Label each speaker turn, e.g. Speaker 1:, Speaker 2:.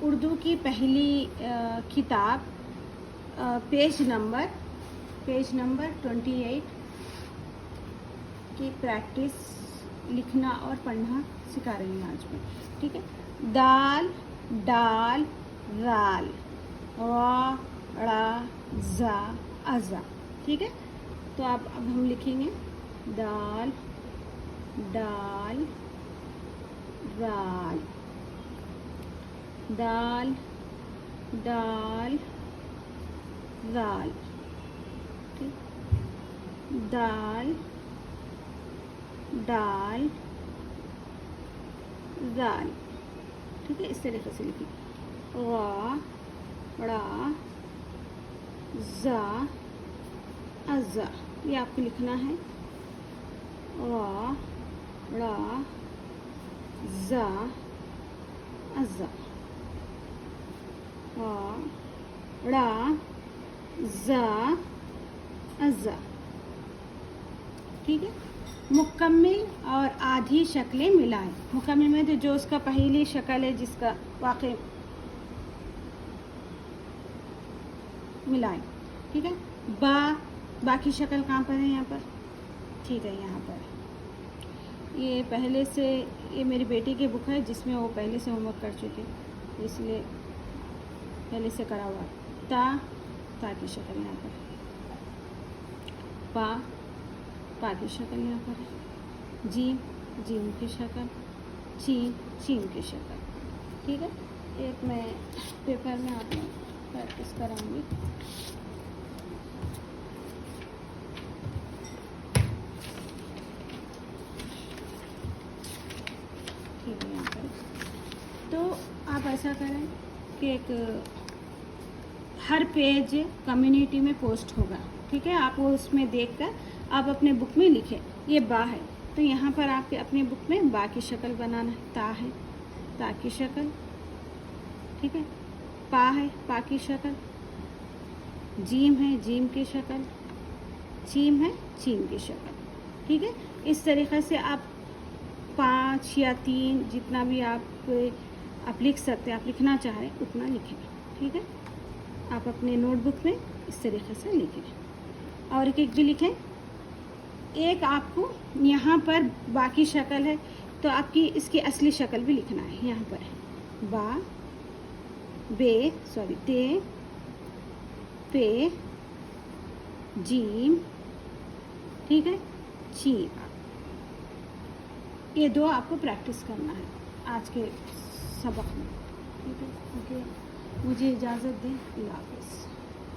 Speaker 1: اردو کی پہلی کتاب پیج نمبر 28 کی پریکٹس لکھنا اور پڑھنا سکھا رہی ہوں آج میں. ٹھیک ہے. دال، ڈال، رال، را، ڑا، زا، ازا. ٹھیک ہے. تو اب ہم لکھیں گے دال، ڈال، رال، دال، ڈال، رال. ٹھیک. دال، ڈال، رال. ٹھیک ہے. اس طریقے سے لکھیں. را، ڑا، زا، ازا. یہ آپ کو لکھنا ہے. را، ڑا، زا، ازا. را، ڑا، زا، ازا. ٹھیک ہے. مکمل اور آدھی شکلیں ملائیں. مکمل میں تو جو اس کا پہلی شکل ہے جس کا واقع ملائیں. ٹھیک ہے. باقی شکل کہاں پر ہے؟ یہاں پر. ٹھیک ہے. یہاں پر یہ پہلے سے یہ میری بیٹی کی بک ہے جس میں وہ پہلے سے ہوم ورک کر چکے، اس لیے پہلے سے کرا ہوا. تا کی شکل یہاں پر. پا کی شکل یہاں پر ہے. جیم کی شکل. چین کی شکل. ٹھیک ہے. ایک میں پیپر میں آپ نے پریکٹس کراؤں گی. ٹھیک ہے. یہاں پر تو آپ ایسا کریں کہ ایک ہر پیج کمیونٹی میں پوسٹ ہوگا. ٹھیک ہے. آپ وہ اس میں دیکھ کر آپ اپنے بک میں لکھیں. یہ با ہے تو یہاں پر آپ کے اپنے بک میں با کی شکل بنانا ہے. تا ہے تا کی شکل. ٹھیک ہے. پا ہے پا کی شکل. جیم ہے جیم کی شکل. چیم ہے چیم کی شکل. ٹھیک ہے. اس طریقے سے آپ 5 یا 3 جتنا بھی آپ لکھ سکتے ہیں، آپ لکھنا چاہیں اتنا لکھیں. ٹھیک ہے. آپ اپنے نوٹ بک میں اس طریقے سے لکھیں اور ایک بھی لکھیں. ایک آپ کو یہاں پر باقی شکل ہے تو آپ کی اس کی اصلی شکل بھی لکھنا ہے. یہاں پر ہے تے، پے، جیم. ٹھیک ہے. چین. یہ 2 آپ کو پریکٹس کرنا ہے آج کے سبق میں. ٹھیک ہے. اوکے. مجھے اجازت دیں. اللہ حافظ.